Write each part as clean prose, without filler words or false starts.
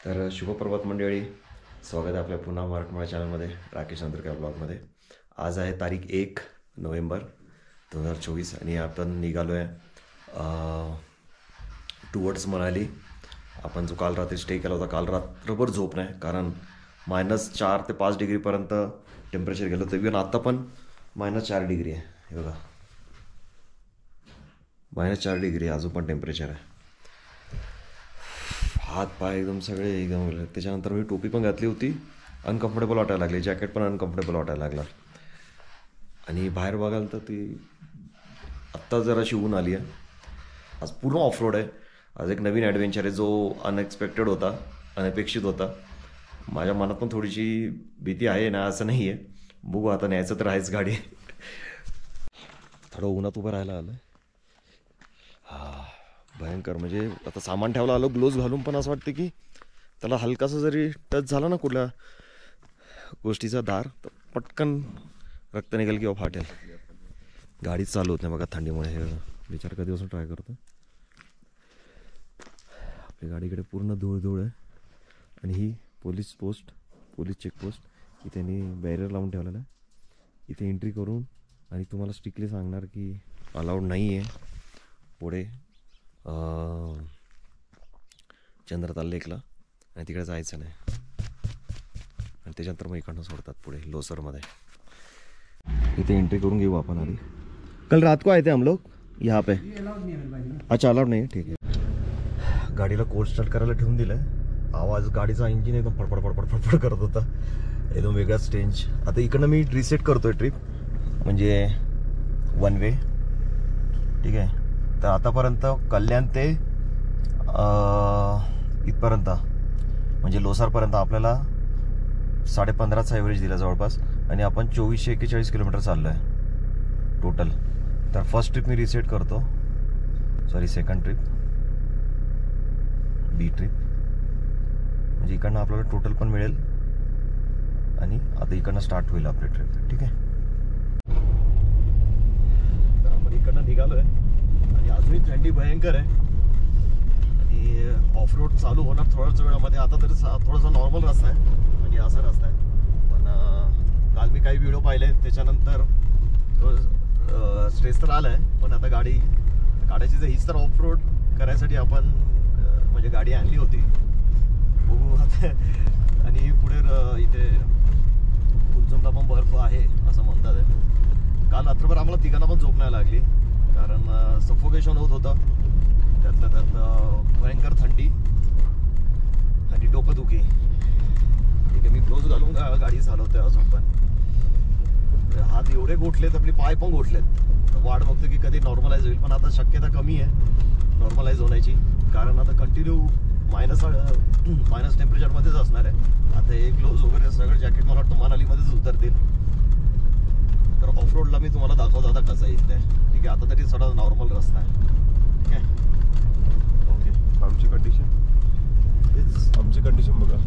तर शुभप्रभात मंडळी, स्वागत आहे आपल्या पुन्हा मराठमोळ्या चॅनलमध्ये, राकेश नंदुरकर ब्लॉगमध्ये. आज आहे तारीख 1 नोव्हेंबर 2024 आणि आपण निघालो आहे टुवर्ड्स मनाली. आपण जो काल रात्री स्टे केला होता, काल रात्रभर झोप नाही, कारण -4 ते 5 डिग्रीपर्यंत टेम्परेचर गेलं होतं. इव्हन आत्ता पण -4 डिग्री आहे. हे बघा, -4 डिग्री अजून पण टेम्परेचर आहे. हात पाय एकदम सगळे एकदम गेले. त्याच्यानंतर मी टोपी पण घातली होती, अनकम्फर्टेबल वाटायला लागली. जॅकेट पण अनकम्फर्टेबल वाटायला लागला. आणि बाहेर बघाल तर ती आत्ता जराशी ऊन आली आहे. आज पूर्ण ऑफ रोड आहे. आज एक नवीन ॲडव्हेंचर आहे जो अनएक्सपेक्टेड होता, अनपेक्षित होता. माझ्या मनात पण थोडीशी भीती आहे ना, असं नाही आहे. बघू, आता न्यायचं तर आहेच गाडी. थोडं उन्हात उभं राहायला आलं. भयंकर, म्हणजे आता सामान ठेवायला आलो ग्लोव्ज घालून, पण असं वाटतं की त्याला हलकासा जरी टच झाला ना कुठल्या गोष्टीचा धार, तर पटकन रक्त निघेल किंवा फाटेल. गाडी चालू होत नाही बघा थंडीमुळे. हे विचार कधीपासून ट्राय करतो. आपल्या गाडीकडे पूर्ण धूळ आहे. आणि ही पोलीस चेकपोस्ट, की त्यांनी बॅरियर लावून ठेवलेला आहे. इथे एंट्री करून आणि तुम्हाला स्ट्रिक्टली सांगणार की अलाउड नाही आहे पुढे चंद्रताल लेकला, आणि तिकडे जायचं नाही. आणि त्याच्यानंतर मग इकडनं सोडतात पुढे लोसरमध्ये. इथे एंट्री करून घेऊ आपण आधी. कल रात को आए थे हम लोग यहाँ पे. अच्छा, अलाउड नाही, ठीक आहे. गाडीला कोल्ड स्टार्ट करायला ठेवून दिलं आहे. आवाज गाडीचा इंजिन एकदम फडफड करत होता, एकदम वेगळाच स्टेंज. आता इकडनं मी रिसेट करतोय ट्रिप, म्हणजे 1 वे. ठीक आहे. तर आतापर्यंत कल्याण ते इथपर्यंत, म्हणजे लोसारपर्यंत आपल्याला 15.5चा ॲव्हरेज दिला जवळपास. आणि आपण 2441 किलोमीटर चाललो आहे टोटल. तर फर्स्ट ट्रिप मी रिसेट करतो, सेकंड ट्रिप, बी ट्रिप. म्हणजे इकडनं आपल्याला टोटल पण मिळेल. आणि आता इकडनं स्टार्ट होईल आपली ट्रिप. ठीक आहे. तर आपण इकडनं निघालो आहे आणि अजूनही थंडी भयंकर आहे. आणि ऑफ रोड चालू होणार थोड्याच वेळामध्ये. आता तरी थोडासा नॉर्मल रस्ता आहे, म्हणजे असा रस्ता आहे. पण काल मी काही व्हिडिओ पाहिले, त्याच्यानंतर स्ट्रेस तर आला आहे. पण आता गाडी काढायची जर हीच तर ऑफ रोड करायसाठी आपण म्हणजे गाडी आणली होती. बघू आता. आणि पुढे इथे कुंजमला पण बर्फ आहे असं म्हणतात आहे. काल रात्रभर आम्हाला तिघांना पण झोप नाही लागली, कारण सफोकेशन होत होतं. त्यातल्या त्यात भयंकर थंडी आणि डोकंदुखी. ठीक आहे, मी ग्लोव्ज घालून गाडी चालवतोय अजून पण. हात एवढे गोठलेत, आपले पाय पण गोठलेत. वाट बघतो की कधी नॉर्मलाइज होईल, पण आता शक्यता कमी आहे नॉर्मलाइज होण्याची, कारण आता कंटिन्यू मायनस टेम्परेचरमध्येच असणार आहे. आता हे ग्लोव्ज वगैरे सगळं जॅकेट मला वाटतं मनालीमध्येच उतरतील. तर ऑफ रोडला मी तुम्हाला दाखवतो आता कसं इथे. ठीक आहे. आता तरी थोडा नॉर्मल रस्ता आहे. ठीक आहे. ओके. आमची कंडिशन बघा.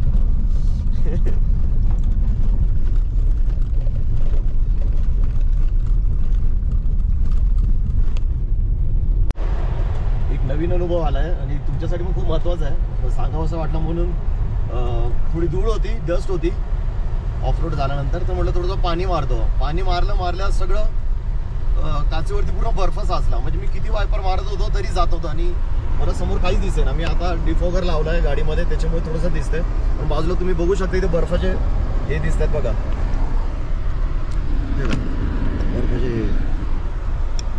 एक नवीन अनुभव आला आहे आणि तुमच्यासाठी पण खूप महत्त्वाचा आहे. सांगावं असं वाटलं म्हणून. थोडी धूळ होती, डस्ट होती ऑफ रोड झाल्यानंतर. तर म्हटलं थोडंसं पाणी मारतो. पाणी मारल्या सगळं काचेवरती पूर्ण बर्फ साचला. म्हणजे मी किती वायपर मारत होतो तरी जात होतो आणि मला समोर काहीच दिसे ना. मी आता डिफॉगर लावला आहे गाडीमध्ये, त्याच्यामुळे थोडंसं दिसतंय. पण बाजूला तुम्ही बघू शकता इथे बर्फाचे हे दिसतात बघा, बर्फाचे.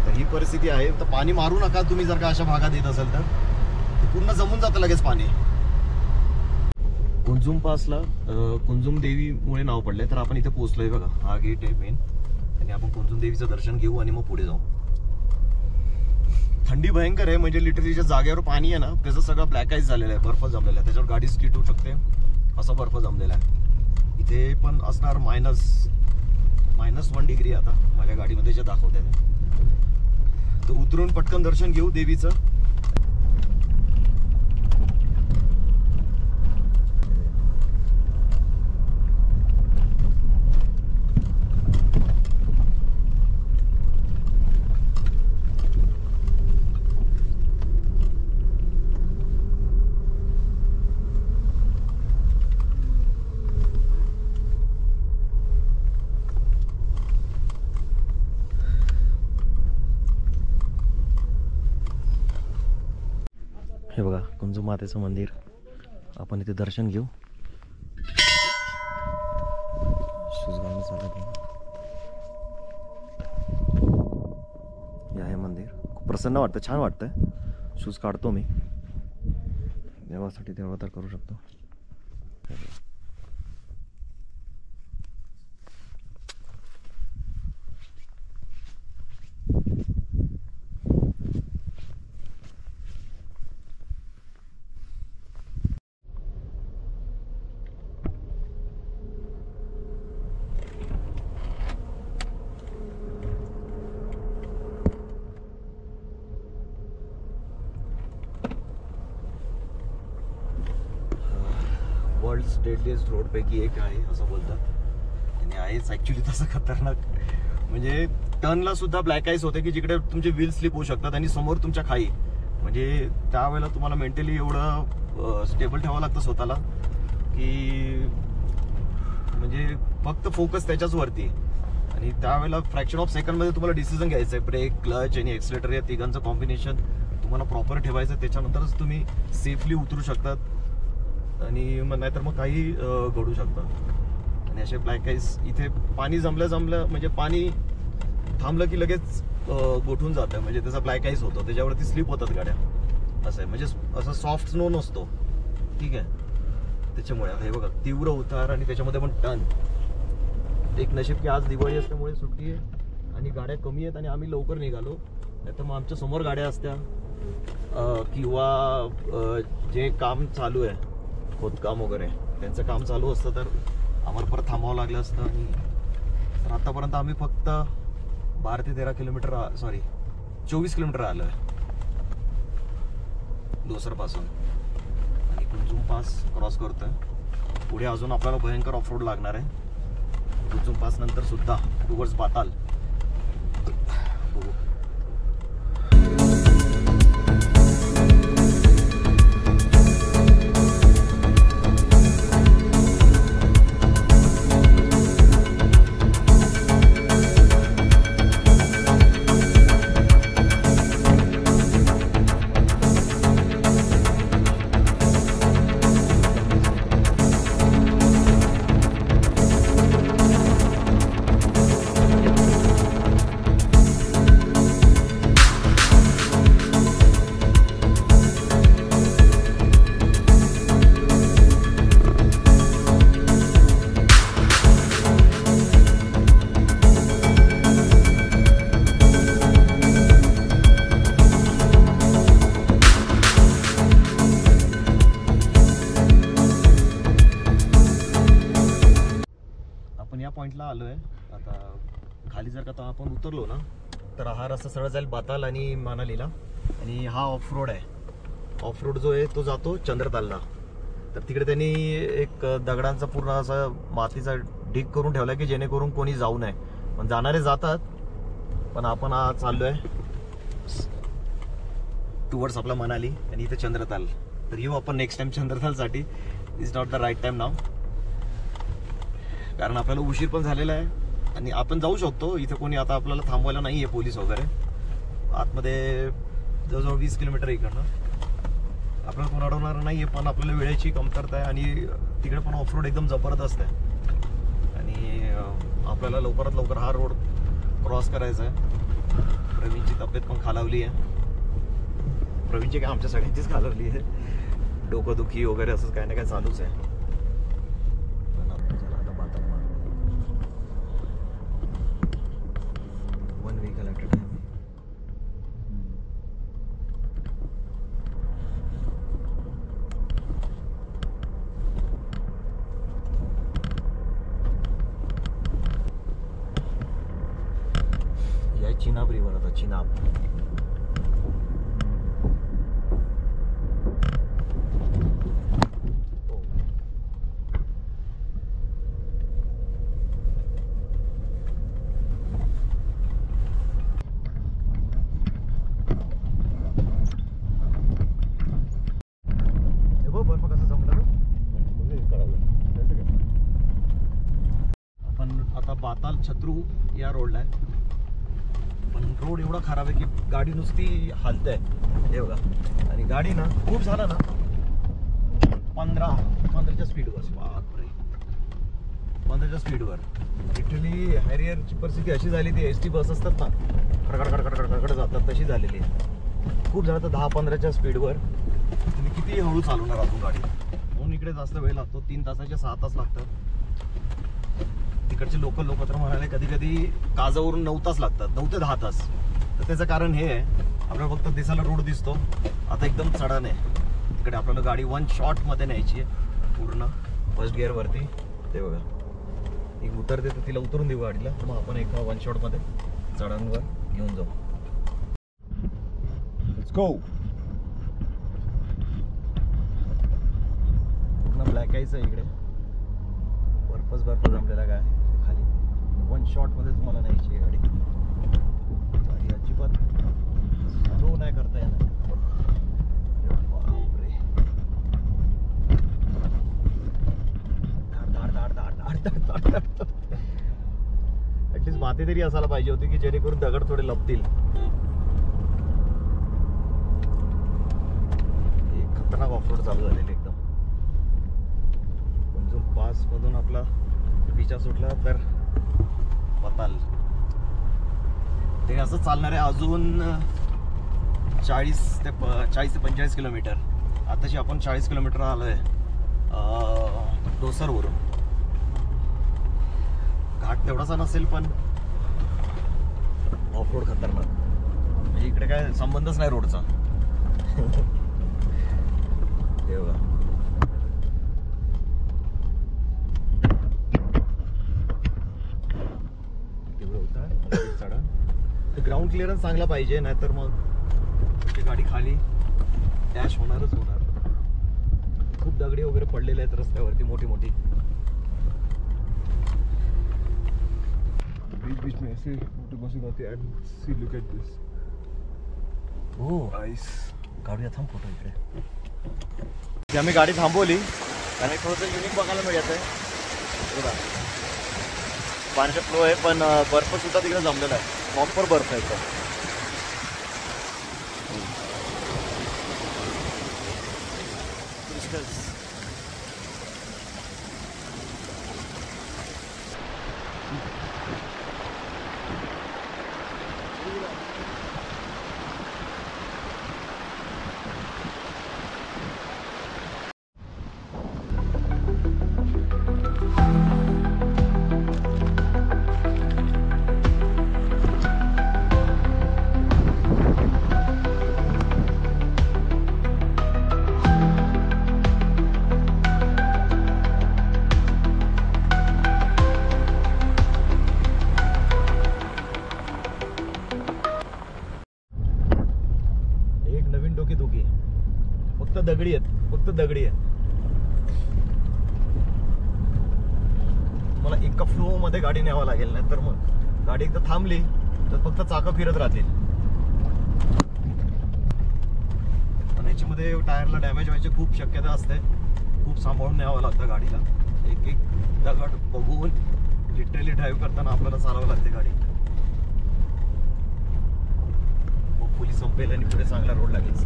तर ही परिस्थिती आहे. तर पाणी मारू नका तुम्ही जर का अशा भागात येत असेल तर. पूर्ण जमून जातं लगेच पाणी. कुंजुम पासला कुंजुम देवीमुळे नाव पडलंय. तर आपण इथे पोहोचलोय बघा. हा गेट आहे मेन. आणि आपण कुंजुम देवीचं दर्शन घेऊ आणि मग पुढे जाऊ. थंडी भयंकर आहे, म्हणजे लिटरली ज्या जागेवर पाणी आहे ना त्याचं सगळं ब्लॅक आईस झालेलं आहे, बर्फ जमलेला आहे. त्याच्यावर गाडी स्किट होऊ शकते, असा बर्फ जमलेला आहे. इथे पण असणार -1 डिग्री. आता माझ्या गाडीमध्ये जे दाखवते ते. तर उतरून पटकन दर्शन घेऊ देवीचं. हे बघा कुंजू मातेचं मंदिर, आपण इथे दर्शन घेऊ. शूज घालून चालत नाही. हे आहे मंदिर, खूप प्रसन्न वाटतं, छान वाटतं. शूज काढतो मी, देवासाठी देवा तर करू शकतो. वर्ल्ड डेडलिएस्ट रोडपैकी एक आहे असं बोलतात, आणि आहेच ॲक्च्युली तसं खतरनाक. म्हणजे टर्नला सुद्धा ब्लॅक आईस होते की जिकडे तुमचे व्हील स्लिप होऊ शकतात आणि समोर तुमच्या खाई. म्हणजे त्यावेळेला तुम्हाला मेंटली एवढं स्टेबल ठेवावं लागतं स्वतःला की म्हणजे फक्त फोकस त्याच्याच वरती. आणि त्यावेळेला फ्रॅक्शन ऑफ सेकंडमध्ये तुम्हाला डिसिजन घ्यायचं आहे. ब्रेक, क्लच आणि एक्सिलेटर या तिघांचं कॉम्बिनेशन तुम्हाला प्रॉपर ठेवायचं, त्याच्यानंतरच तुम्ही सेफली उतरू शकतात. आणि मग नाहीतर मग काही घडू शकतं. आणि असे ब्लॅक आईस इथे पाणी जमलं म्हणजे पाणी थांबलं की लगेच गोठून जातं, म्हणजे त्याचा ब्लॅक आईस होतो, त्याच्यावरती स्लिप होतात गाड्या. असं आहे, म्हणजे असं सॉफ्ट स्नो नसतो. ठीक आहे, त्याच्यामुळे हे बघा तीव्र उतार आणि त्याच्यामध्ये पण टर्न. एक नशीब की आज दिवाळी असल्यामुळे सुट्टी आहे आणि गाड्या कमी आहेत आणि आम्ही लवकर निघालो. नाही तर मग आमच्या समोर गाड्या असत्या किंवा जे काम चालू आहे खोदकाम वगैरे त्यांचं काम चालू असतं तर आम्हाला परत थांबावं लागलं असतं. आणि तर आतापर्यंत आम्ही फक्त 12 ते 13 किलोमीटर 24 किलोमीटर आलो आहे लोसरपासून, आणि कुंजुम पास क्रॉस करतोय. पुढे अजून आपल्याला भयंकर ऑफरोड लागणार आहे. कुंजुम पास नंतर सुद्धा टुवर्ड्स बाताल. पॉइंटला आलो आहे आता. खाली जर का आपण उतरलो ना तर हा रस्ता सरळ जाईल बाताल आणि मनालीला. आणि हा ऑफ रोड आहे. ऑफ रोड जो आहे तो जातो चंद्रतालला. तर तिकडे त्यांनी एक दगडांचा पूर्ण असा मातीचा ढीग करून ठेवला की जेणेकरून कोणी जाऊ नये. पण जाणारे जातात, पण आपण आज चाललोय टुवर्ड्स आपला मनाली आणि इथे चंद्रताल. तर येऊ आपण नेक्स्ट टाइम चंद्रतालसाठी. Is not the right time now, कारण आपल्याला उशीर पण झालेला आहे आणि आपण जाऊ शकतो. इथे कोणी आता आपल्याला थांबवायला नाही आहे, पोलीस वगैरे. आतमध्ये जवळजवळ 20 किलोमीटर इकडनं आपल्याला कोण अडवणार नाही आहे. पण आपल्याला वेळेची कमतरता आहे आणि तिकडे पण ऑफरोड एकदम जबरदस्त आहे आणि आपल्याला लवकरात लवकर हा रोड क्रॉस करायचा आहे. प्रवीणची तब्येत पण खालावली आहे. प्रवीणची काय आमच्या सगळ्यांचीच खालावली आहे. डोकंदुखी वगैरे असं काही ना काही चालूच आहे. चिनाब रिवर आता चिनाब. बर्फ कसं जमलं आपण आता बाताल छत्रू या रोडला आहे. पण रोड एवढा खराब आहे की गाडी नुसती हालत आहे हे बघा. आणि गाडी ना खूप झालं ना 15च्या स्पीडवर. बापरे 15च्या स्पीडवर. लिटरली हॅरियरची परिस्थिती अशी झाली, ती एस टी बस असतात ना कडकड जातात तशी झालेली आहे. खूप झालं तर 10-15च्या स्पीडवर. तुम्ही किती हळू चालवणार अजून गाडी, म्हणून इकडे जास्त वेळ लागतो. 3 तासाचे 6 तास लागतात. तिकडचे लोकल लोक तर म्हणाले कधी कधी काजावरून 9 तास लागतात, 9 ते 10 तास. तर त्याचं कारण हे आहे, आपल्याला फक्त दिसायला रोड दिसतो, आता एकदम चढण आहे. तिकडे आपल्याला गाडी 1 शॉटमध्ये न्यायची आहे पूर्ण फर्स्ट गिअरवरती. ते बघा एक उतरते तर तिला उतरून देऊ गाडीला, तर मग आपण एका 1 शॉटमध्ये चढांवर घेऊन जाऊ. Let's go. पूर्ण ब्लॅक आईच आहे इकडे, बर्फ जमलेला काय खाली. 1 शॉटमध्ये तुम्हाला न्यायची आहे गाडी. गाडी अजिबात स्लो नाही करता येणार. बापरे ऍटलीस्ट माती तरी असायला पाहिजे होती की जेणेकरून दगड थोडे लपतील. एक खतरनाक ऑफरोड चालू झालेली एकदम. पण पास मधून आपला पिचा सुटला तर पताल. ते असं चालणार आहे अजून 40 ते 45 किलोमीटर. आताशी आपण 40 किलोमीटर आलोय डोसरवरून. घाट तेवढासा नसेल पण ऑफ रोड खतरनाक. म्हणजे इकडे काय संबंधच नाही रोडचा. ग्राउंड क्लिअरन्स चांगला पाहिजे, नाहीतर मग गाडी खाली डॅश होणारच होणार. खूप दगडी वगैरे पडलेले आहेत रस्त्यावरती मोठी मोठी. बीच में ऐसे मोटे बसें आते हैं and see look at this. हो आइस. गाडी थांब फोटो इकडे. आम्ही गाडी थांबवली आणि थोडंसं युनिक बघायला मिळत आहे. बघा पाण्याचा फ्लो आहे, पण बर्फ सुद्धा तिकडे जमलेला आहे. प्रॉपर बर्फ आहे एकदम. फक्त दगडी आहेत. मला एका फ्लो मध्ये गाडी न्यावं लागेल, नाही तर मग गाडी एकदा थांबली तर फक्त चाकं फिरत राहतील. पण याच्यामध्ये टायरला डॅमेज व्हायची खूप शक्यता असते. खूप सांभाळून न्यावं लागतं गाडीला. एक एक दगड बघून लिटरली ड्राईव्ह करताना आपल्याला चालवावं लागते गाडी. मग पोलीस संपेल आणि पुढे चांगला रोड लागेल.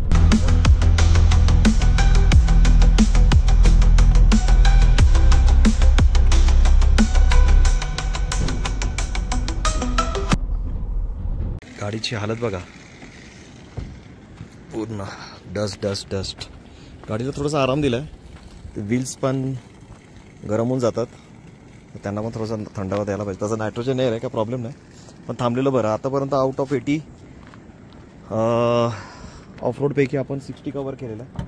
गाडीची हालत बघा, पूर्ण डस्ट डस्ट डस्ट. गाडीला थोडासा आराम दिला आहे. ते व्हील्स पण गरम होऊन जातात, त्यांना पण थोडासा थंडावा द्यायला पाहिजे. तसं नायट्रोजन एअर आहे, काय प्रॉब्लेम नाही, पण थांबलेलं बरं. आतापर्यंत आउट ऑफ 80 ऑफ रोडपैकी आपण 60 कवर केलेलं आहे.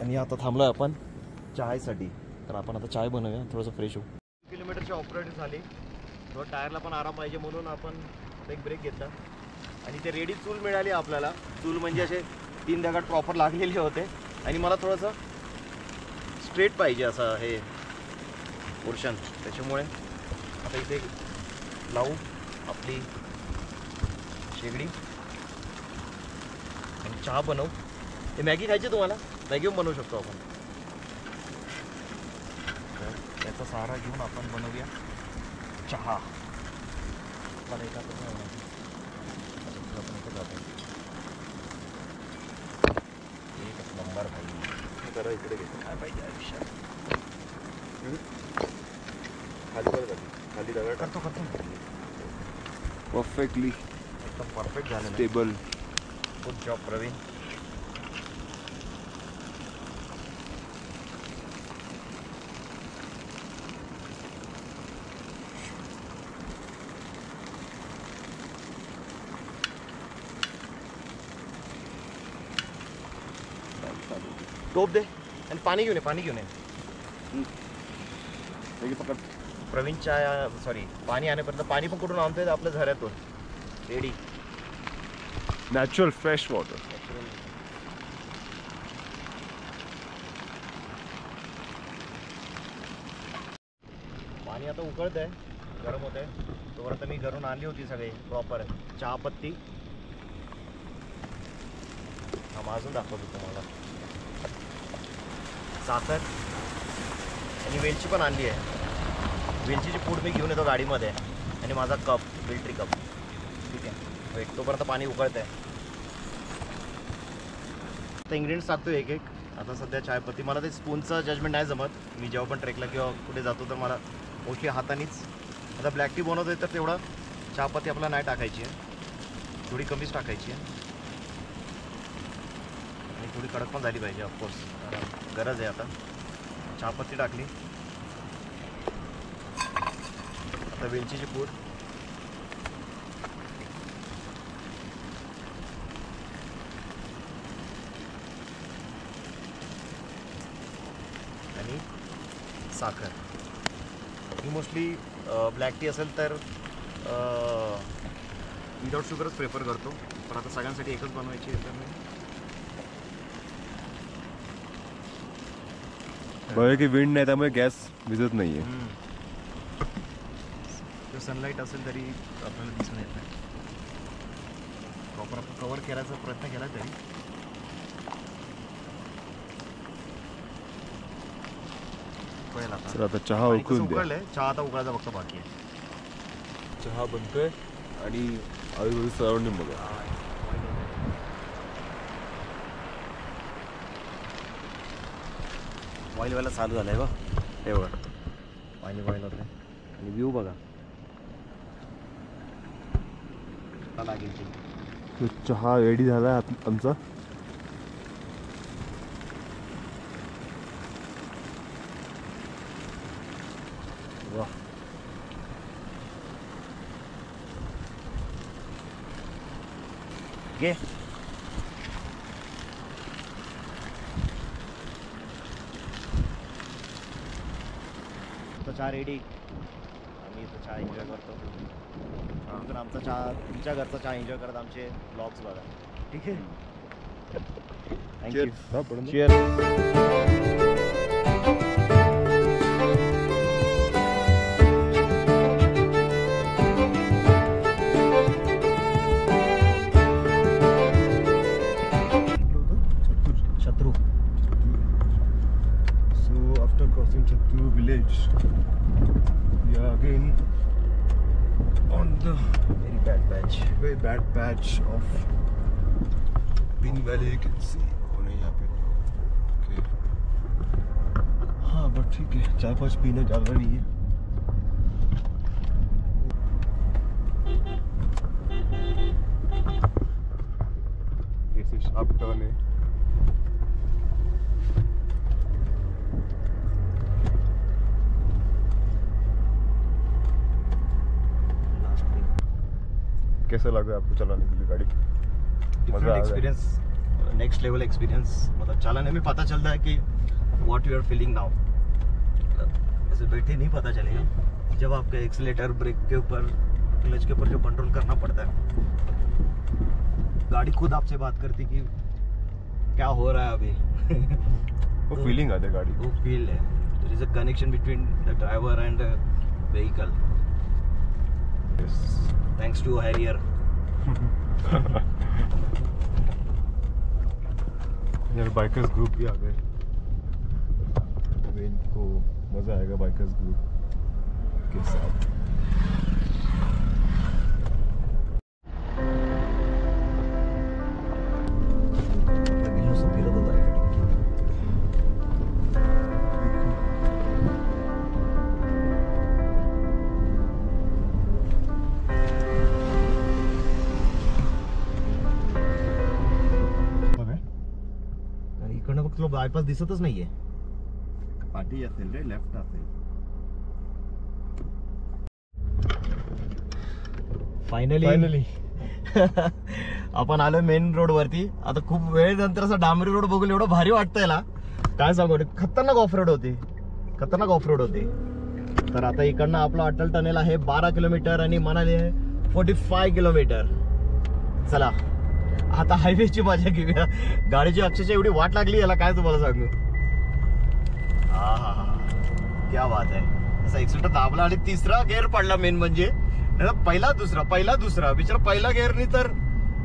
आणि आता थांबलो आहे आपण चायसाठी. तर आपण आता चाय बनवूया, थोडंसं फ्रेश होऊ. किलोमीटरची ऑफ रोड झाली, थोडं टायरला पण आराम पाहिजे म्हणून आपण एक ब्रेक घेतला. आणि ते रेडी चूल मिळाली आपल्याला. चूल म्हणजे असे 3 दगड प्रॉपर लागलेले होते. आणि मला थोडंसं स्ट्रेट पाहिजे असं हे पोर्शन, त्याच्यामुळे आता इथे लावू आपली शेगडी आणि चहा बनवू. हे मॅगी खायची तुम्हाला? मॅगी पण बनवू शकतो आपण. त्याचा सहारा घेऊन आपण बनवूया चहा. मला एका जरा इकडे घेतो काय पाहिजे आयुष्यात. खाली बरं झाली, खाली दगड करतो परफेक्टली एकदम परफेक्ट झालं. स्टेबल. Good job Praveen. टोप दे आणि पाणी घेऊन ये, पाणी घेऊन ये. पकड. प्रवीणच्या सॉरी पाणी आणेपर्यंत पाणी पण कुठून आणतोय आपल्या झऱ्यातून. Ready natural fresh water. पाणी आता उकळत आहे, गरम होत आहे. तोपर्यंत मी घरून आणली होती सगळी प्रॉपर चहापत्ती. हा माजून दाखवतो तुम्हाला. साखर आणि वेलची पण आणली आहे. वेलचीची पूड मी घेऊन येतो गाडीमध्ये आणि माझा कप, फिल्टरी कप. ठीक आहे, वेट. तोपर्यंत पाणी उकळत आहे. आता इन्ग्रेडियंट्स टाकतो एक एक. आता सध्या चायपत्ती. मला ते स्पूनचं जजमेंट नाही जमत. मी जेव्हा पण ट्रेकला किंवा कुठे जातो तर मला मोस्टली हातानेच. आता ब्लॅक टी बनवतोय तर तेवढं चहापत्ती आपल्याला नाही टाकायची आहे, थोडी कमीच टाकायची आहे. आणि थोडी कडक पण झाली पाहिजे ऑफकोर्स, गरज आहे. आता चहापत्ती टाकली. आता वेलचीची पूड. आणि साखर. ही मोस्टली ब्लॅक टी असेल तर विदाउट शुगरच प्रेफर करतो, पण आता सगळ्यांसाठी एकच बनवायची आहे तर मी. बघा की विंड नाही त्यामुळे गॅस विजत नाहीये. जर सनलाईट असेल तरी आपल्याला दिसून येत नाही. प्रॉपर आपण कवर करायचा प्रयत्न केला तरी. उकळेल आता. तर आता चहा पाणी उकळून कसं द्या. उकळलंय, चहा आता उकळायचा फक्त बाकी आहे. चहा बनतोय आणि आजूबाजू सराउंडिंग बघा. ऑइल व्हायला चालू झालंय बघ. हे बघा पाणी बॉईल होतंय आणि व्ह्यू बघा लागेल ते. तो चहा रेडी झाला आमचा. वाह. घे. चहा रेडी. आम्ही इथं चहा एन्जॉय करतो. तर आमचा चहा, तुमच्या घरचा चहा एन्जॉय करत आमचे ब्लॉग्स बघा. ठीक आहे, थँक्यू. चीअर्स. शत्रू. So after crossing Chattur village, we are again on the Very bad patch. very bad patch of Pin Valley. You can see. Oh नहीं यहाँ पे. Okay. हाँ but ठीक है. 4-5 पीने ज़्यादा नहीं है. ऐसे sharp turn है. कैसा लग रहा है आपको चलाने के लिए गाड़ी? Different experience, next level experience. मतलब चलाने में पता चलता है कि what you are feeling now. ऐसे बैठे नहीं पता चलेगा. जब आपके एक्सीलेटर, ब्रेक के ऊपर, क्लच के ऊपर जो कंट्रोल करना पड़ता है, गाड़ी खुद आपसे बात करती कि क्या हो रहा है अभी. वो फीलिंग आती है गाड़ी. वो फील है. There is a connection between the driver and vehicle. Thanks to Harrier. यार बाइकर्स ग्रुप भी आ गए. अभी इनको मजा आएगा बाइकर्स ग्रुप के साथ. फिरत होता. इकडनं फक्त तुला बायपास दिसतच नाहीये. पाठी असेल रे, लेफ्ट असेल. फायनली आपण आलो मेन रोड वरती. आता खूप वेळ नंतर असं डांबरी रोड बघून एवढं भारी वाटतंय ना, काय सांगू. खतरनाक ऑफ रोड होती. तर आता इकडनं आपलं अटल टनेल आहे 12 किलोमीटर आणि मनाली आहे 45 किलोमीटर. चला आता हायवेची मजा घेऊया. गाडीची अक्षरशः एवढी वाट लागली याला, काय तुम्हाला सांगू. हा क्या बात आहे. असा एक्सिलेटर दाबला आणि तिसरा गेअर पडला. मेन म्हणजे पहिला दुसरा बिचारा पहिला गेअरनी तर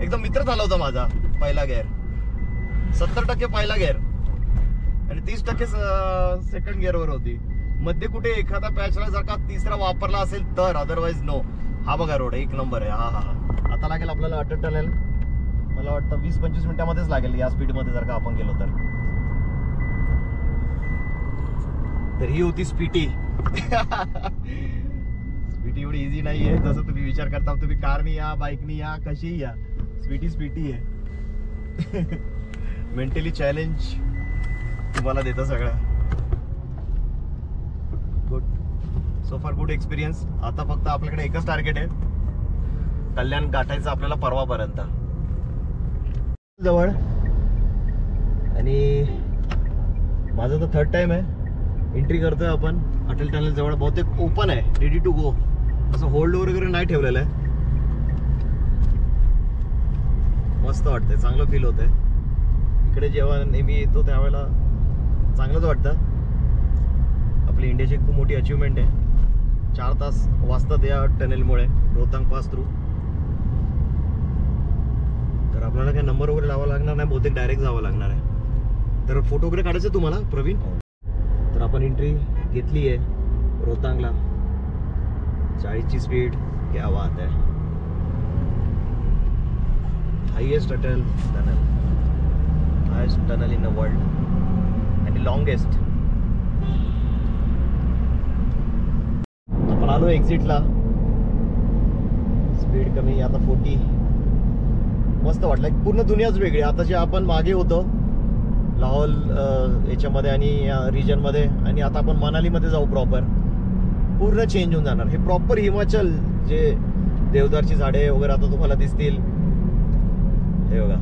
एकदम मित्र झाला होता माझा. पहिला गेअर 70% पहिला गेअर आणि 30% सेकंड गेअरवर होती. मध्ये कुठे एखादा पॅचला जर का तिसरा वापरला असेल तर, अदरवाइज नो. हा बघा रोड एक नंबर आहे. हा आता लागेल आपल्याला अटल टनेल. मला वाटतं 20-25 मिनिटांमध्येच लागेल या स्पीडमध्ये जर का आपण गेलो तर ही होती स्पीटी. स्पीटी एवढी इझी नाहीये जसं तुम्ही विचार करता. तुम्ही कारनी या, बाईकनी या, कशीही या, स्पीटी आहे. मेंटली चॅलेंज तुम्हाला देतं सगळं. गुड, सो फार गुड एक्सपिरियन्स. आता फक्त आपल्याकडे एकच टार्गेट आहे, कल्याण गाठायचं आपल्याला परवापर्यंत जवळ. आणि माझं तर 3rd टाइम आहे एंट्री करतोय आपण अटल टनेल जवळ. बहुतेक ओपन आहे, रेडी टू गो. असं होल्ड वगैरे नाही ठेवलेलं आहे. मस्त वाटतंय, चांगलं फील होतंय. इकडे जेव्हा नेहमी येतो त्यावेळेला चांगलंच वाटतं. आपली इंडियाची खूप मोठी अचिव्हमेंट आहे. 4 तास वाजतात या टनेलमुळे, रोहतांग पास थ्रू. तर आपल्याला काही नंबर वगैरे लावावा लागणार नाही, बहुतेक डायरेक्ट जावं लागणार आहे. तर फोटो वगैरे काढायचे तुम्हाला प्रवीण. तर आपण एंट्री घेतली आहे रोहतांगला. 40ची स्पीड, क्या बात आहे. Highest tunnel in the world आणि लॉंगेस्ट. आपण आलो एक्झिटला. स्पीड कमी, आता 40. मस्त वाटलं. पूर्ण दुनियाच वेगळी. आता जे आपण मागे होतो लाहौल याच्यामध्ये आणि रिजनमध्ये, आणि आता आपण मनालीमध्ये जाऊ प्रॉपर, पूर्ण चेंज होऊन जाणार. हे प्रॉपर हिमाचल, जे देवदारची झाडे वगैरे आता तुम्हाला दिसतील. हे बघा,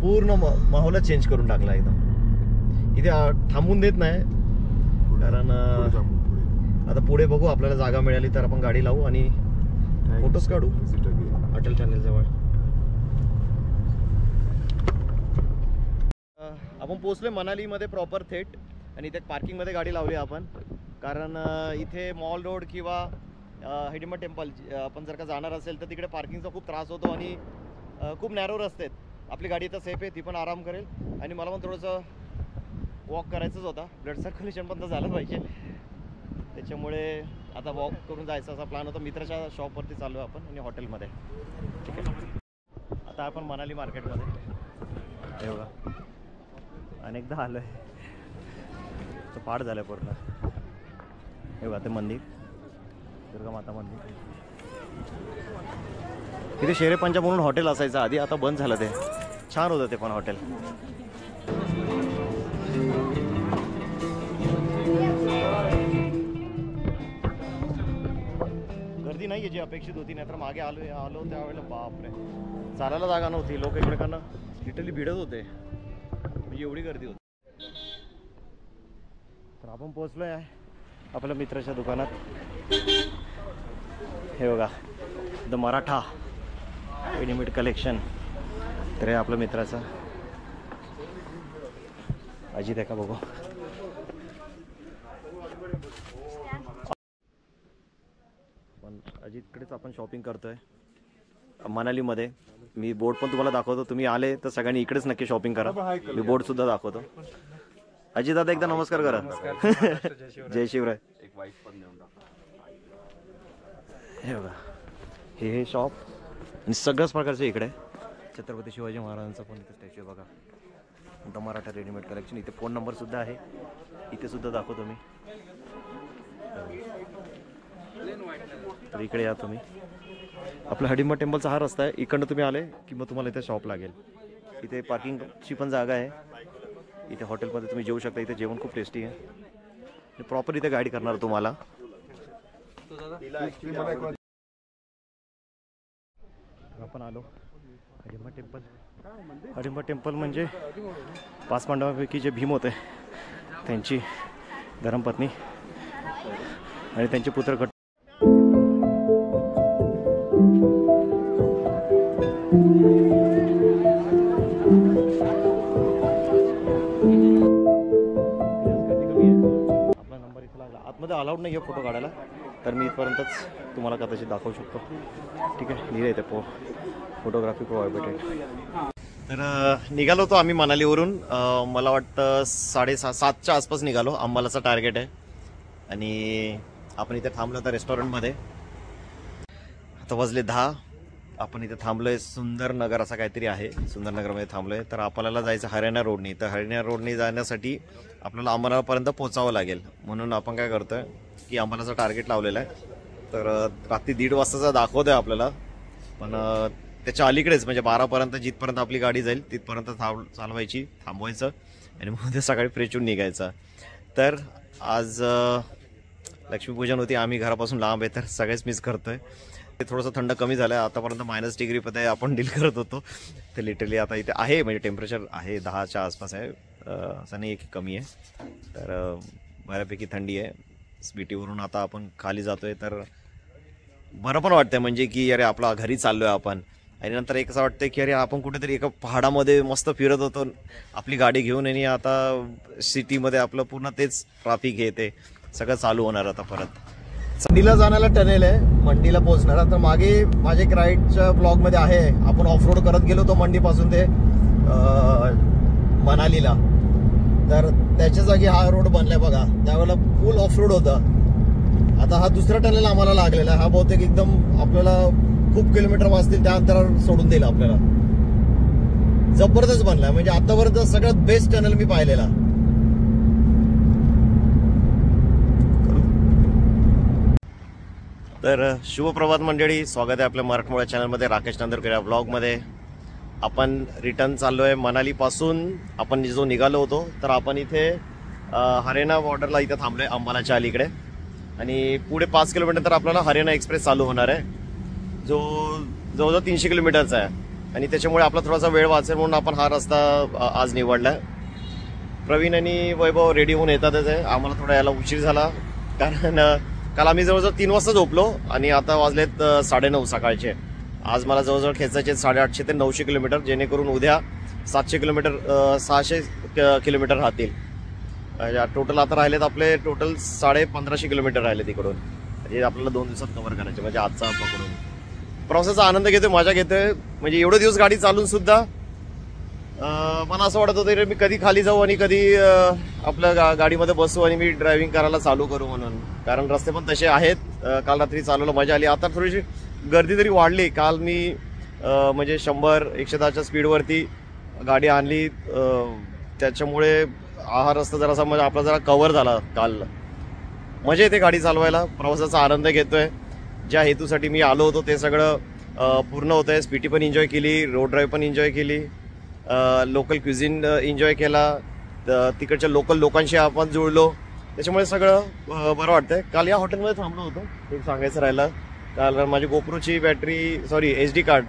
पूर्ण माहोलच चेंज करून टाकला एकदम. इथे थांबून देत नाही, कारण आता पुढे बघू आपल्याला जागा मिळाली तर आपण गाडी लावू आणि फोटोज काढू अटल टनेल जवळ. आपण पोहोचलोय मनालीमध्ये प्रॉपर थेट. आणि इथे पार्किंगमध्ये गाडी लावली आपण, कारण इथे मॉल रोड किंवा हिडिंबा टेम्पल आपण जर का जाणार असेल तर तिकडे पार्किंगचा खूप त्रास होतो आणि खूप नॅरो रस्ते आहेत. आपली गाडी तर सेफ आहे, ती पण आराम करेल. आणि मला पण थोडंसं वॉक करायचंच होता, ब्लड सर्क्युलेशन पण तर झालं पाहिजे. त्याच्यामुळे आता वॉक करून जायचा असा प्लॅन होता. मित्राच्या शॉपवरती चालू आहे आपण आणि हॉटेलमध्ये. ठीक आहे, आता आपण मनाली मार्केटमध्ये. हे बघा, अनेकदा आलो आहे, तर पाठ झालं आहे पूर्ण. हे बघा ते मंदिर, दुर्गा माता मंदिर. तिथे शेरे पंजाब म्हणून हॉटेल असायचं आधी, आता बंद झालं. ते छान होतं ते पण हॉटेल. गर्दी नाही आहे जी अपेक्षित होती, नाहीतर मागे आलो त्यावेळेला बापरे चालायला जागा नव्हती. लोक एकमेकांना लिटरली भिडत होते, म्हणजे एवढी गर्दी होती. तर आपण पोहोचलोय आहे आपल्या मित्राच्या दुकानात. हे बघा, द मराठा रेडीमेड कलेक्शन. तर हे आपल्या मित्राचा अजित आहे का बघू. पण अजितकडेच आपण शॉपिंग करतोय मनालीमध्ये. मी बोर्ड पण तुम्हाला दाखवतो, तुम्ही आले तर सगळ्यांनी इकडेच नक्की शॉपिंग करा. मी बोर्ड सुद्धा दाखवतो. अजित दादा एकदा नमस्कार करा. जय शिवराय. एक वाईफ पण देऊन टाका. हे बघा, हे शॉप आणि सगळ्याच प्रकारचे इकडे. छत्रपती शिवाजी महाराजांचा पण इथे स्टॅच्यू बघा. The Maratha readymade collection. इथे फोन नंबर सुद्धा आहे, इथे सुद्धा दाखवतो मी. तर इकडे या तुम्ही. आपला हिडिंबा टेम्पलचा हा रस्ता आहे. इकडनं तुम्ही आले की मग तुम्हाला इथे शॉप लागेल. इथे पार्किंगची पण जागा आहे. इथे हॉटेलमध्ये तुम्ही जेवू शकता. इथे जेवण खूप टेस्टी आहे. प्रॉपर इथे गाईड करणार तुम्हाला. आपण आलो हडिंबा टेम्पल. हडिंबा टेम्पल म्हणजे 5 पांडवांपैकी जे भीम होते त्यांची धर्मपत्नी आणि त्यांचे पुत्र गट. आपला नंबर इथे लागला. आतमध्ये अलाउड नाही आहे फोटो काढायला, तर मी इथपर्यंतच तुम्हाला कदाचित दाखवू शकतो. ठीक आहे, लिहिलं आहे ते फोटोग्राफी प्रोहायबिटेड. तर निघालो होतो आम्ही मनालीवरून. मला वाटतं 6:30-7च्या आसपास निघालो. अंबालाचा टार्गेट आहे. आणि आपण इथे थांबलो होतो रेस्टॉरंटमध्ये. आता वाजले 10. आपण इथे थांबलोय. सुंदरनगर असा काहीतरी आहे, सुंदरनगरमध्ये थांबलोय. तर आपल्याला जायचं हरियाणा रोडनी. तर हरियाणा रोडनी जाण्यासाठी आपल्याला अंबालापर्यंत पोचावं लागेल. म्हणून आपण काय करतोय की अंबालाचा टार्गेट लावलेला आहे. तर रात्री 1:30 वाजताचा दाखवतोय आपल्याला, पण त्याच्या अलीकडेच म्हणजे 12पर्यंत जिथपर्यंत आपली गाडी जाईल तिथपर्यंत चालवायची, थांबवायचं आणि मग उद्या सकाळी फ्रेश होऊन निघायचं. तर आज लक्ष्मीपूजन होती. आम्ही घरापासून लांब आहे तर सगळेच मिस करतोय. ते थोडंसं थंड कमी झालं आहे. आतापर्यंत -डिग्रीमध्ये आपण डील करत होतो. ते लिटरली आता इथे आहे म्हणजे टेम्परेचर आहे 10च्या आसपास आहे. असं नाही की कमी आहे. तर बऱ्यापैकी थंडी आहे. स्पीटीवरून आता आपण खाली जातोय तर बरं पण वाटतंय म्हणजे की अरे आपला घरी चाललोय आपण. आणि नंतर एक असं वाटतं की अरे आपण कुठेतरी एका पहाडामध्ये मस्त फिरत होतो आपली गाडी घेऊन, आणि आता सिटीमध्ये आपलं पूर्ण तेच ट्रॅफिक आहे, ते सगळं चालू होणार आता परत. मंडीला जाण्याला टनेल आहे, मंडीला पोहोचणार. तर मागे माझे एक राईडच्या ब्लॉगमध्ये आहे, आपण ऑफ रोड करत गेलो होतो मंडीपासून ते मनालीला. तर त्याच्या जागी हा रोड बनलाय बघा. त्यावेळेला फुल ऑफ रोड होता. आता हा दुसरा टनेल आम्हाला लागलेला आहे. हा बहुतेक एकदम आपल्याला खूप किलोमीटर वाचतील त्या अंतरावर सोडून देईल आपल्याला. जबरदस्त बनलाय म्हणजे आतापर्यंत सगळ्यात बेस्ट टनेल मी पाहिलेला. तर शुभप्रभात मंडळी, स्वागत आहे आपल्या मराठमोळ्या चॅनलमध्ये, राकेश नांदुरकर या ब्लॉगमध्ये. आपण रिटर्न चाललोय मनालीपासून. आपण जो निघालो होतो तर आपण इथे हरियाणा बॉर्डरला इथे थांबलोय अंबालाच्या अलीकडे. आणि पुढे 5 किलोमीटर तर आपल्याला हरियाणा एक्सप्रेस चालू होणार आहे, जो जवळजवळ 300 किलोमीटरचा आहे. आणि त्याच्यामुळे आपला थोडासा वेळ वाचेल म्हणून आपण हा रस्ता आज निवडलाय. प्रवीण आणि वैभव रेडी होऊन येतातच आहे. आम्हाला थोडा यायला उशीर झाला कारण काल आम्ही जवळजवळ 3 वाजता झोपलो आणि आता वाजलेत 9:30 सकाळचे. आज मला जवळजवळ खेचायचे 850 ते 900 किलोमीटर, जेणेकरून उद्या 700 किलोमीटर 600 किलोमीटर राहतील. टोटल आता राहिलेत आपले 1550 किलोमीटर राहिले तिकडून. म्हणजे आपल्याला 2 दिवसात कव्हर करायचे, म्हणजे आजचा पकडून. प्रवासाचा आनंद घेतोय, मजा घेतोय. म्हणजे एवढे दिवस गाडी चालून सुद्धा मला असं वाटत होतं मी कधी खाली जाऊ आणि कधी आपल्या गाडीमध्ये बसू आणि मी ड्रायव्हिंग करायला चालू करू म्हणून. कारण रस्ते पण तसे आहेत. काल रात्री चालवलं, मजा आली. आता थोडीशी गर्दी तरी वाढली. काल मी म्हणजे 100-110च्या स्पीडवरती गाडी आणली, त्याच्यामुळे हा रस्ता जरासा म्हणजे आपला जरा कव्हर झाला काल. मजा येते गाडी चालवायला, प्रवासाचा आनंद घेतोय. ज्या हेतूसाठी मी आलो होतो ते सगळं पूर्ण होत आहे. स्पीटी पण एन्जॉय केली, रोड ड्राईव्ह पण एन्जॉय केली, लोकल क्युझिन एन्जॉय केला, तिकडच्या लोकल लोकांशी आपण जुळलो. त्याच्यामुळे सगळं बरं वाटतंय. काल या हॉटेलमध्ये थांबलो होतो, एक सांगायचं राहिलं. काल माझी गोप्रोची SD कार्ड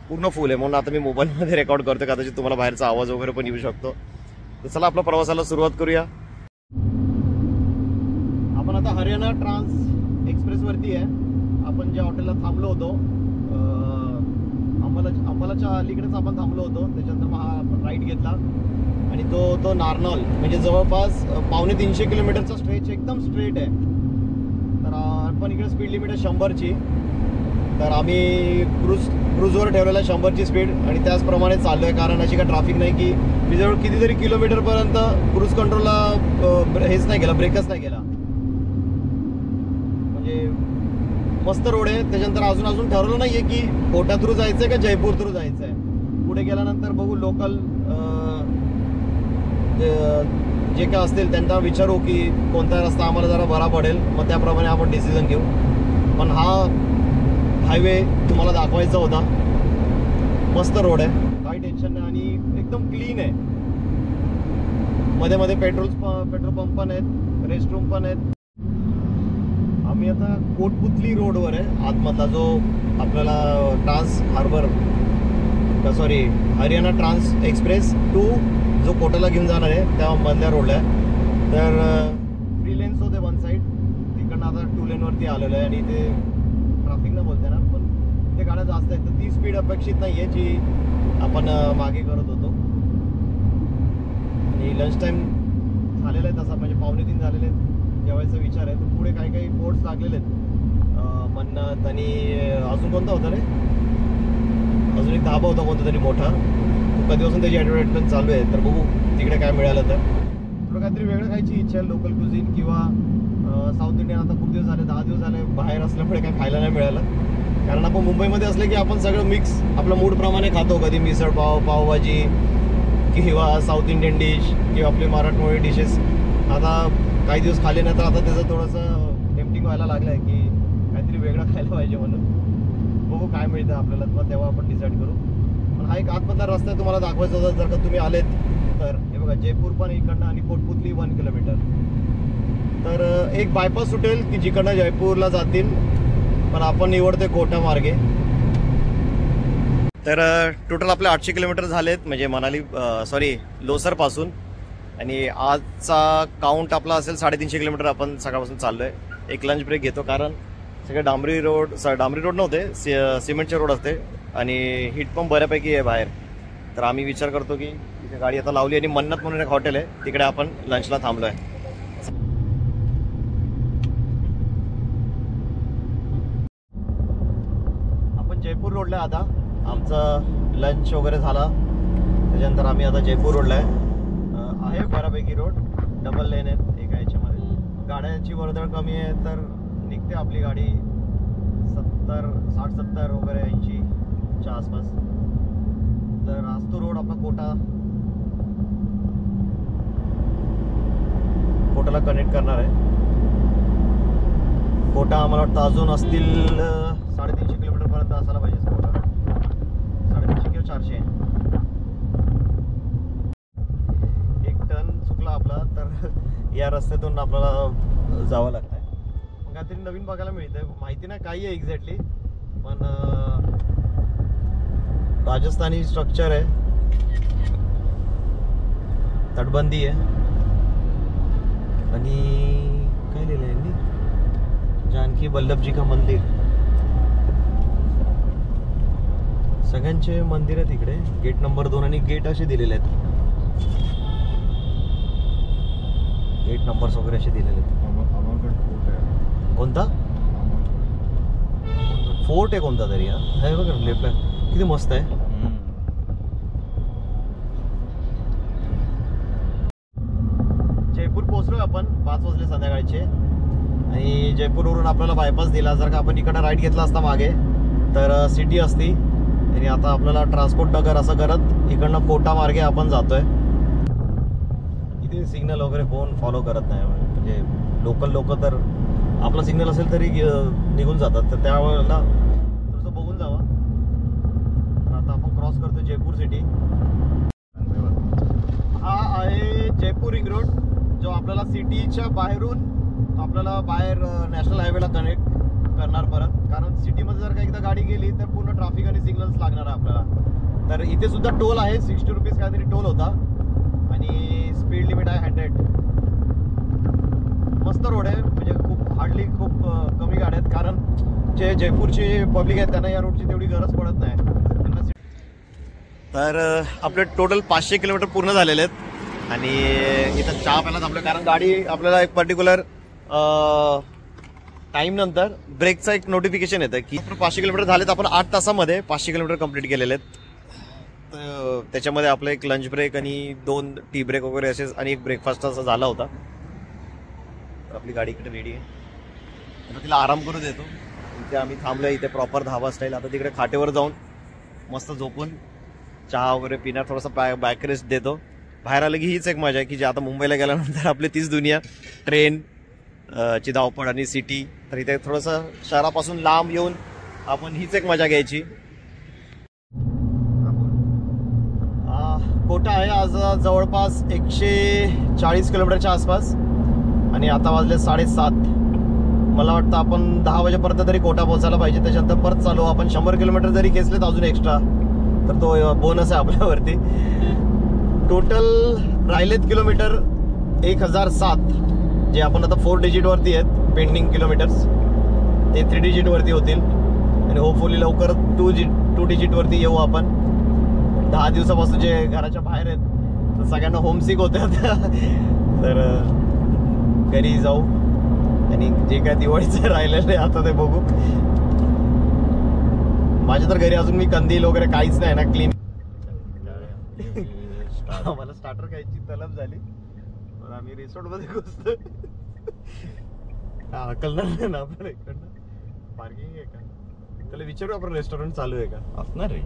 पूर्ण फुल आहे, म्हणून आता मी मोबाईलमध्ये रेकॉर्ड करतो. कदाचित तुम्हाला बाहेरचा आवाज वगैरे पण येऊ शकतो. तर चला आपल्या प्रवासाला सुरुवात करूया. आपण आता हरियाणा ट्रान्स एक्सप्रेसवरती आहे. आपण ज्या हॉटेलला थांबलो होतो अंबालाच्या अलीकडेच आपण थांबलो होतो. त्याच्यानंतर मग हा राईड घेतला आणि तो नारनौल म्हणजे जवळपास 250 किलोमीटरचा स्ट्रेच एकदम स्ट्रेट आहे. तर आपण इकडे स्पीड लिमिट आहे 100ची. तर आम्ही क्रूजवर ठेवलेला 100ची स्पीड आणि त्याचप्रमाणे चाललो आहे. कारण अशी काय ट्रॅफिक नाही की मी जवळ कितीतरी किलोमीटरपर्यंत क्रूज कंट्रोलला हेच नाही केला, ब्रेकच नाही केला. म्हणजे मस्त रोड आहे. त्याच्यानंतर अजून ठरवलं नाहीये की कोटा थ्रू जायचंय का जयपूर थ्रू जायचंय. पुढे गेल्यानंतर बघू, लोकल जे काय असतील त्यांना विचारू की कोणता रस्ता आम्हाला जरा बरा पडेल, मग त्याप्रमाणे आपण डिसिजन घेऊ. पण हा हायवे तुम्हाला दाखवायचा होता. मस्त रोड आहे, काही टेन्शन नाही. आणि एकदम क्लीन आहे. मध्ये मध्ये पेट्रोल पंप पण आहेत, रेस्ट रूम पण आहेत. आम्ही आता कोटपुतली रोडवर आहे, आतमधला जो आपल्याला trans harbour sorry Haryana trans express टू जो कोटाला घेऊन जाणार आहे त्या मधल्या रोडला आहे. तर 3 लेन्स होते वन साईड, तिकडनं आता 2 लेनवरती आलेलं आहे. आणि ते ट्रॅफिक न बोलते ना, पण ते गाड्या जास्त आहेत, तर ती स्पीड अपेक्षित नाही आहे जी आपण मागे करत होतो. आणि लंच टाईम झालेला आहे तसा, म्हणजे 2:45 झालेले आहेत, जेवायचा विचार आहे. तर पुढे काही काही बोर्ड्स लागलेले आहेत, मन्नत आणि अजून कोणता होता रे, अजून एक धाबा होता कोणता तरी मोठा, कधीपासून त्याची ॲडव्हर्टाइजमेंट चालू आहे. तर बघू तिकडे काय मिळालं तर. थोडं काहीतरी वेगळं खायची इच्छा आहे, लोकल कुझिन किंवा साऊथ इंडियन. आता खूप दिवस झाले, 10 दिवस झाले बाहेर असल्यामुळे काय खायला नाही मिळालं. कारण आपण मुंबईमध्ये असले की आपण सगळं मिक्स आपल्या मूडप्रमाणे खातो, कधी मिसळ पाव, पावभाजी किंवा साऊथ इंडियन डिश किंवा आपले मराठमोळी डिशेस. आता काही दिवस खाल्ले नाही तर आता त्याचं थोडंसं टेम्पटिंग व्हायला लागलं आहे की काहीतरी वेगळं खायला पाहिजे म्हणून. बघू काय मिळतं आपल्याला, मग तेव्हा आपण डिसाईड करू. पण हा एक आतमधला रस्ता आहे, तुम्हाला दाखवायचा होता जर का तुम्ही आलेत तर. हे बघा, जयपूर पण इकडनं आणि कोटपुतली 1 किलोमीटर. तर एक बायपास सुटेल की जिकडनं जयपूरला जातील, पण आपण निवडते कोटा मार्गे. तर टोटल आपले 800 किलोमीटर झालेत, म्हणजे मनाली सॉरी लोसरपासून. आणि आजचा काउंट आपला असेल 350 किलोमीटर. आपण सकाळपासून चाललो आहे. एक लंच ब्रेक घेतो, कारण सगळे डांबरी रोड नव्हते, सिमेंटचे रोड असते आणि हीट पण बऱ्यापैकी आहे बाहेर. तर आम्ही विचार करतो की इथे गाडी आता लावली आणि मन्नत म्हणून एक हॉटेल आहे, तिकडे आपण लंचला थांबलो आहे. आपण जयपूर रोडला आता आमचं लंच वगैरे झाला, त्याच्यानंतर आम्ही आता जयपूर रोडला आहे बऱ्यापैकी रोड, डबल लेन आहेत एका याच्यामध्ये. गाड्यांची वर्दळ कमी आहे, तर निघते आपली गाडी 60-70 वगैरे 80च्या आसपास. तर आज तो रोड आपला कोटाला कनेक्ट करणार आहे. कोटा आम्हाला वाटतं अजून असतील 350 किलोमीटरपर्यंत असायला पाहिजे. कोटा 350 किंवा 400. एक टर्न चुकला आपला, तर या रस्त्यातून आपल्याला जावं लागतं आहे. मग काहीतरी नवीन बघायला मिळतंय, माहिती नाही काही आहे एक्झॅक्टली, पण राजस्थानी स्ट्रक्चर आहे, तटबंदी आहे. आणि काय लिहिलं आहे यांनी, जानकी वल्लभजी का मंदिर. सगळ्यांचे मंदिर आहे तिकडे. गेट नंबर 2 आणि गेट असे दिलेले आहेत, गेट नंबर्स वगैरे असे दिलेले आहेत. अमरगड फोर्ट आहे. कोणता फोर्ट आहे कोणता तरी. हा बघा लेफ्टला किती मस्त आहे. जयपूर पोहोचलोय आपण, 5 वाजले संध्याकाळचे. आणि जयपूरवरून आपल्याला बायपास दिला. जर का आपण इकडं राईट घेतला असता मागे तर सिटी असती. आणि आता आपल्याला ट्रान्सपोर्ट नगर असं करत इकडनं कोटा मार्गे आपण जातोय. इथे सिग्नल वगैरे कोण फॉलो करत नाही, म्हणजे लोक तर आपला सिग्नल असेल तरी निघून जातात. तर त्यावेळेला थोडंसं बघून जावा. तर आता आपण क्रॉस करतो जयपूर सिटी. हा आहे जयपूर रिंग रोड, जो आपल्याला सिटीच्या बाहेरून आपल्याला बाहेर नॅशनल हायवेला कनेक्ट करणार परत. कारण सिटीमध्ये जर का एकदा गाडी गेली तर पूर्ण ट्रॅफिक आणि सिग्नल्स लागणार आहे आपल्याला. तर इथे सुद्धा टोल आहे, 60 रुपीज काहीतरी टोल होता. आणि स्पीड लिमिट आहे 100. मस्त रोड आहे, म्हणजे खूप कमी गाड्या आहेत. कारण जे जयपूरचे पब्लिक आहेत त्यांना या रोडची तेवढी गरज पडत नाही त्यांना. तर आपले टोटल 500 किलोमीटर पूर्ण झालेले आहेत. आणि इथं चहा प्यायला थांबलो, कारण गाडी आपल्याला एक पर्टिक्युलर टाईम नंतर ब्रेकचं एक नोटिफिकेशन येतं की 500 किलोमीटर झालेत. आपण 8 तासामध्ये 500 किलोमीटर कंप्लीट केलेले आहेत. त्याच्यामध्ये आपलं एक लंच ब्रेक आणि 2 टी ब्रेक वगैरे असेच आणि एक ब्रेकफास्ट असा झाला होता. आपली गाडी इकडे रेडी आहे, आता तिला आराम करू देतो. इथे आम्ही थांबलोय, इथे प्रॉपर धाबा स्टाईल. आता तिकडे खाटेवर जाऊन मस्त झोपून चहा वगैरे पिणार, थोडासा बॅक रेस्ट देतो. बाहेर आलं की हीच एक मजा आहे की जे आता मुंबईला गेल्यानंतर आपली तीच दुनिया, ट्रेन ची धावपळ आणि सिटी. तर इथे थोडंसं शहरापासून लांब येऊन आपण हीच एक मजा घ्यायची. कोटा आहे आज जवळपास 140 किलोमीटरच्या आसपास आणि आता वाजले 7:30. मला वाटतं आपण 10 वाजेपर्यंत तरी कोटा पोहोचायला पाहिजे. त्याच्यानंतर परत चालू आपण 100 किलोमीटर जरी खेचलेत अजून एक्स्ट्रा तर तो बोनस आहे आपल्यावरती. टोटल राहिलेत किलोमीटर 1007 जे आपण आता 4 डिजिटवरती आहेत. पेंडिंग किलोमीटर्स ते 3 डिजिटवरती होतील आणि होपफुली लवकर 2 डिजिटवरती येऊ आपण. 10 दिवसापासून जे घराच्या बाहेर आहेत तर सगळ्यांना होमसिक होते आता तर घरी जाऊ आणि जे काय दिवाळीचं राहिलेलं आहे आता ते बघू. माझ्या तर घरी अजून मी कंदील वगैरे काहीच नाही ना क्लीन. मला स्टार्टर खायची तलब झाली पण आम्ही रिसॉर्ट मध्ये घुसतोय. कळणार नाही ना आपण इकडनं. पार्किंग आहे का त्याला विचारू आपण रेस्टॉरंट चालू आहे का असणार रे.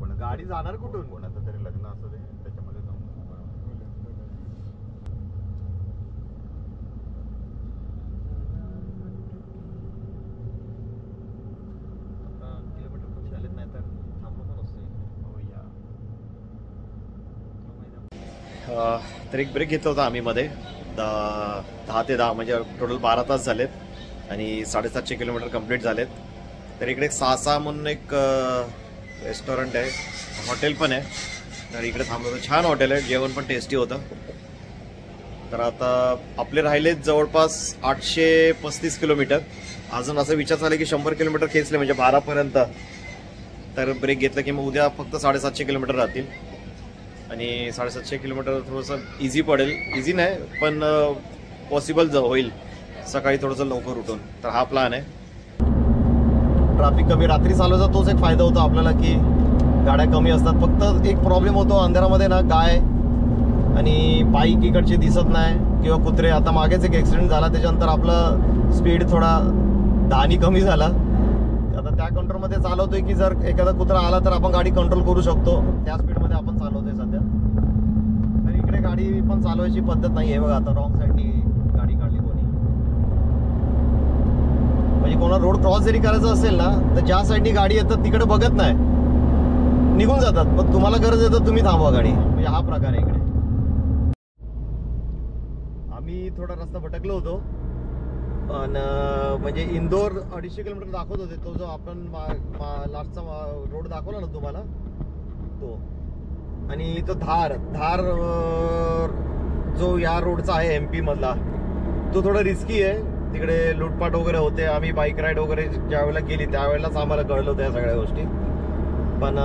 पण गाडी जाणार कुठून. कोणाचं तरी लग्न असं ते त्याच्यामध्ये जाऊ. किलोमीटर पण चालत नाही तर थांबलो पण असतो. तर एक ब्रेक घेतला होता आम्ही मध्ये 10 ते 10 म्हणजे टोटल 12 तास झालेत आणि 750 किलोमीटर कंप्लीट झालेत. तर इकडे सासा म्हणून एक रेस्टॉरंट आहे, हॉटेल पण आहे. तर इकडे थांबलो. छान हॉटेल आहे, जेवण पण टेस्टी होतं. तर आता आपले राहिलेत जवळपास 835 किलोमीटर. अजून असं विचार झाला की 100 किलोमीटर खेचले म्हणजे 12पर्यंत. तर ब्रेक घेतलं की मग उद्या फक्त 750 किलोमीटर राहतील आणि 750 किलोमीटर थोडंसं इझी पडेल. इझी नाही पण पॉसिबल होईल सकाळी थोडंसं लवकर उठून. तर हा प्लॅन आहे. ट्रॅफिक कमी रात्री चालवायचा तोच एक फायदा होतो आपल्याला की गाड्या कमी असतात. फक्त एक प्रॉब्लेम होतो अंधारामध्ये ना, गाय आणि बाईक इकडचे दिसत नाही किंवा कुत्रे. आता मागेच एक ॲक्सिडेंट झाला त्याच्यानंतर आपलं स्पीड थोडा 10 कमी झाला. आता त्या कंट्रोलमध्ये चालवतोय की जर एखादा कुत्रा आला तर आपण गाडी कंट्रोल करू शकतो. त्या स्पीडमध्ये आपण चालवतोय सध्या. तर इकडे गाडी पण चालवायची पद्धत नाही आहे बघा. आता रॉंग साईडनी गाडी काढली कोणी. म्हणजे कोणाला रोड क्रॉस जरी करायचं असेल ना तर ज्या साईडनी गाडी येतात तिकडे बघत नाही, निघून जातात. पण तुम्हाला गरज आहे तर तुम्ही थांबवा गाडी. म्हणजे हा प्रकार आहे इकडे. आम्ही थोडा रस्ता भटकलो होतो आणि म्हणजे इंदोर 250 किलोमीटर दाखवत होते. तो जो आपण लास्टचा रोड दाखवला ना तुम्हाला तो, आणि तो धार जो या रोडचा आहे MP मधला तो थोडा रिस्की आहे. तिकडे लूटपाट वगैरे होते. आम्ही बाईक राईड वगैरे ज्या वेळेला केली त्यावेळेलाच आम्हाला कळलं होतं या सगळ्या गोष्टी. पण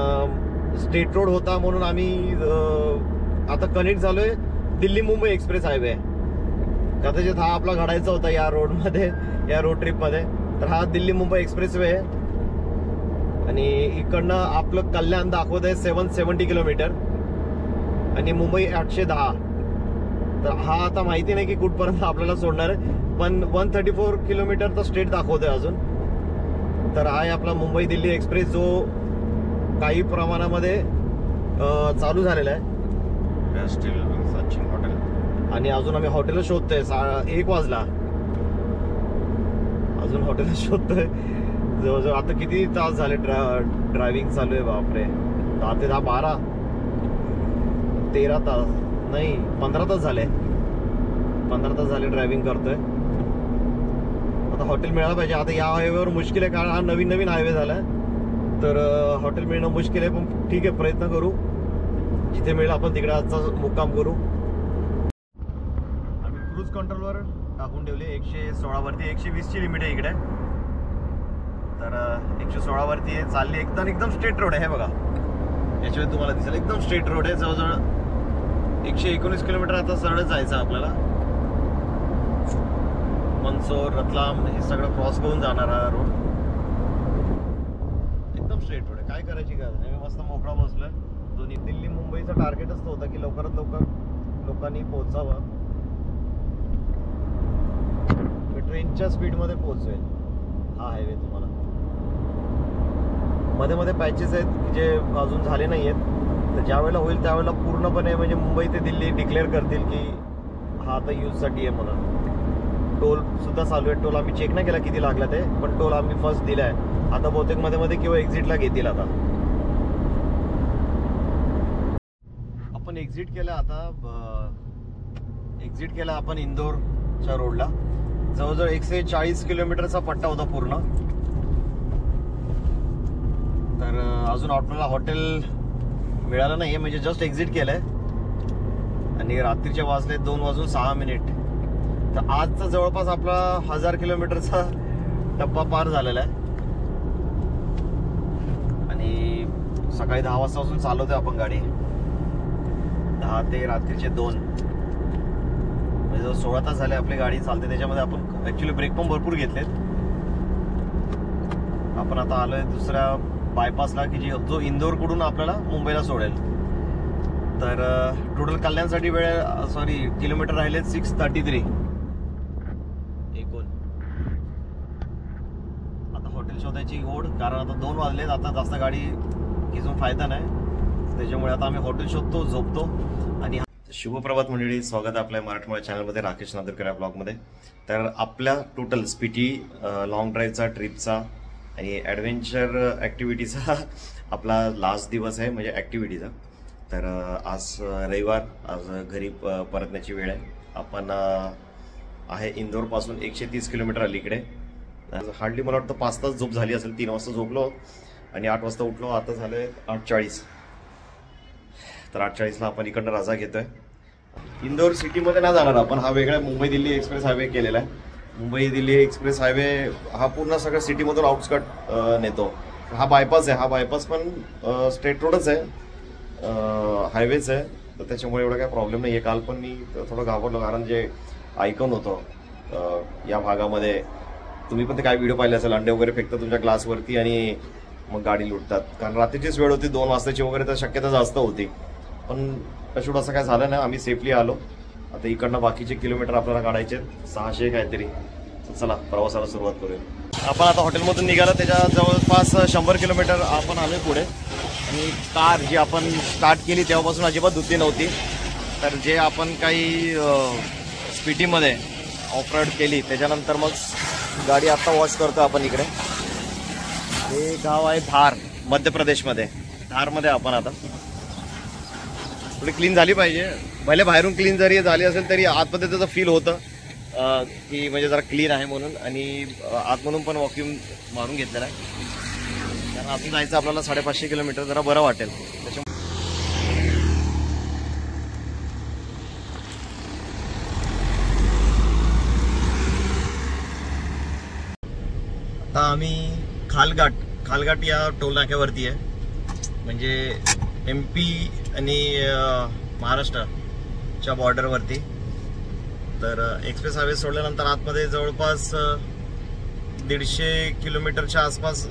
स्टेट रोड होता म्हणून आम्ही आता कनेक्ट झालोय दिल्ली मुंबई एक्सप्रेस हायवे. कदाचित हा आपला घडायचा होता या रोडमध्ये, या रोड ट्रिपमध्ये. तर हा दिल्ली मुंबई एक्सप्रेस वे आहे आणि इकडनं आपलं कल्याण दाखवत आहे 770 किलोमीटर आणि मुंबई 810. तर हा आता माहिती नाही की कुठपर्यंत आपल्याला सोडणार आहे, पण 134 किलोमीटर तर स्ट्रेट दाखवतोय अजून. तर हा आहे आपला मुंबई दिल्ली एक्सप्रेस जो काही प्रमाणामध्ये चालू झालेला आहे. आणि अजून आम्ही हॉटेल शोधतोय. 1 वाजला अजून हॉटेल शोधतोय. जवळजवळ आता किती तास झाले ड्रायव्हिंग चालू आहे. बापरे, 10 ते 10 12 13 तास नाही 15 तास झाले. 15 तास झाले ड्रायव्हिंग करतोय. आता हॉटेल मिळायला पाहिजे. आता या हायवेवर मुश्किल आहे कारण हा नवीन हायवे झालाय. तर हॉटेल मिळणं मुश्किल आहे. पण ठीक आहे, प्रयत्न करू. जिथे मिळेल आपण तिकडे आजचा मुक्काम करू. आम्ही क्रूज कंट्रोलवर टाकून ठेवले 116 वरती. 120 ची लिमिट आहे इकडे. तर 116 वरती आहे. चालली एकदम स्ट्रेट रोड आहे. हे बघा याच्यावर तुम्हाला दिसेल एकदम स्ट्रेट रोड आहे. जवळजवळ 119 किलोमीटर आता सरळ जायचं आपल्याला. मंदसौर, रतलाम हे सगळं क्रॉस करून जाणार हा रोड. एकदम स्ट्रेट रोड आहे. काय करायची गरज नाही. मी मस्त मोकळा बसलोय. दोन्ही दिल्ली मुंबईचा टार्गेटच तो होता की लवकरात लवकर लोकांनी पोहोचावं. ट्रेनच्या स्पीडमध्ये पोहोचवेल हा हायवे तुम्हाला. मध्ये मध्ये पॅचेस आहेत जे अजून झाले नाही आहेत. तर ज्या वेळेला होईल त्यावेळेला पूर्णपणे म्हणजे मुंबई ते दिल्ली डिक्लेअर करतील की हा आता यूजसाठी आहे म्हणून. टोल सुद्धा चालू आहे. टोल आम्ही चेक नाही केला किती लागला ते, पण टोल आम्ही फर्स्ट दिलाय. आता बहुतेक मध्ये मध्ये किंवा एक्झिटला घेतील. आता आपण एक्झिट केलं आता एक्झिट केला आपण इंदोरच्या रोडला. जवळजवळ 140 किलोमीटरचा पट्टा होता पूर्ण. तर अजून आपल्याला हॉटेल मिळालं नाहीये, म्हणजे जस्ट एक्झिट केलंय आणि रात्रीचे वाजले 2:06. तर आजचा जवळपास आपला 1000 किलोमीटरचा टप्पा पार झालेला आहे आणि सकाळी 10 वाजतापासून चालवतोय आपण गाडी. 10 ते रात्रीचे 2 म्हणजे जवळ 16 तास झाले आपली गाडी चालते. त्याच्यामध्ये आपण ऍक्च्युली ब्रेक पण भरपूर घेतलेत. आपण आता आलोय दुसऱ्या बायपासला की जो इंदोरकडून आपल्याला मुंबईला सोडेल. तर टोटल कल्याणसाठी किलोमीटर राहिले 633 एकूण. आता हॉटेल शोधायची ओढ, कारण आता 2 वाजलेत. आता जास्त गाडी घेऊन फायदा नाही, त्याच्यामुळे आता आम्ही हॉटेल शोधतो, झोपतो. आणि शुभप्रभात मंडळी, स्वागत आहे आपल्या मराठमोळ्या चॅनलमध्ये, राकेश नांदुरकर या ब्लॉगमध्ये. तर आपल्या टोटल स्पिटी लॉंग ड्राईव्हचा, ट्रिपचा आणि ॲडव्हेंचर ॲक्टिव्हिटीचा आपला लास्ट दिवस आहे, म्हणजे ॲक्टिव्हिटीचा. तर आज रविवार, आज घरी परतण्याची वेळ आहे. आपण आहे इंदोरपासून 130 किलोमीटर अलीकडे. हार्डली मला वाटतं 5 तास झोप झाली असेल. 3 वाजता झोपलो आणि 8 वाजता उठलो. आता झालं 8:40. तर 8:40ला आपण इकडनं रजा घेतोय. इंदोर सिटीमध्ये नाही जाणार आपण, हा वेगळा मुंबई दिल्ली एक्सप्रेस हायवे केलेला आहे. मुंबई दिल्ली एक्सप्रेस हायवे हा पूर्ण सगळं सिटीमधून आउटस्कट नेतो. हा बायपास आहे, हा बायपास पण स्ट्रेट रोडच आहे, हायवेच आहे. तर त्याच्यामुळे एवढा काय प्रॉब्लेम नाही आहे. काल पण मी थोडं घाबरलो, कारण जे ऐकून होतं या भागामध्ये, तुम्ही पण ते काय व्हिडिओ पाहिले असेल, अंडे वगैरे फेकतात तुमच्या ग्लासवरती आणि मग गाडी लुटतात. कारण रात्रीचीच वेळ होती, 2 वाजताची वगैरे, तर शक्यता जास्त होती. पण तशूट असं काय झालं नाही, आम्ही सेफली आलो. आता इकडनं बाकीचे किलोमीटर आपल्याला काढायचे 600 काहीतरी. चला प्रवासाला सुरुवात करूया. आपण आता हॉटेलमधून निघालो, त्याच्या जवळपास 100 किलोमीटर आपण आलोय पुढे. आणि कार जी आपण स्टार्ट केली तेव्हापासून अजिबात धुतली नव्हती. तर जे आपण काही स्पिटीमध्ये ऑफ रोड केली त्याच्यानंतर मग गाडी आता वॉश करतो आपण इकडे. हे गाव आहे धार, मध्य प्रदेशमध्ये. धारमध्ये आपण आता थोडी क्लीन झाली पाहिजे. भले बाहेरून क्लीन जरी झाली असेल तरी आतमध्ये त्याचं फील होतं की म्हणजे जरा क्लीन आहे म्हणून. आणि आतमधून पण वॉक्यूम मारून घेतलेला आहे, कारण आतून जायचं आपल्याला 550 किलोमीटर, जरा बरं वाटेल त्याच्यामुळे. आता आम्ही खालघाट या टोल नाक्यावरती आहे, म्हणजे MP आणि महाराष्ट्राच्या बॉर्डरवरती. तर एक्सप्रेस हायवे सोडल्यानंतर आतमध्ये जवळपास 150 किलोमीटरच्या आसपास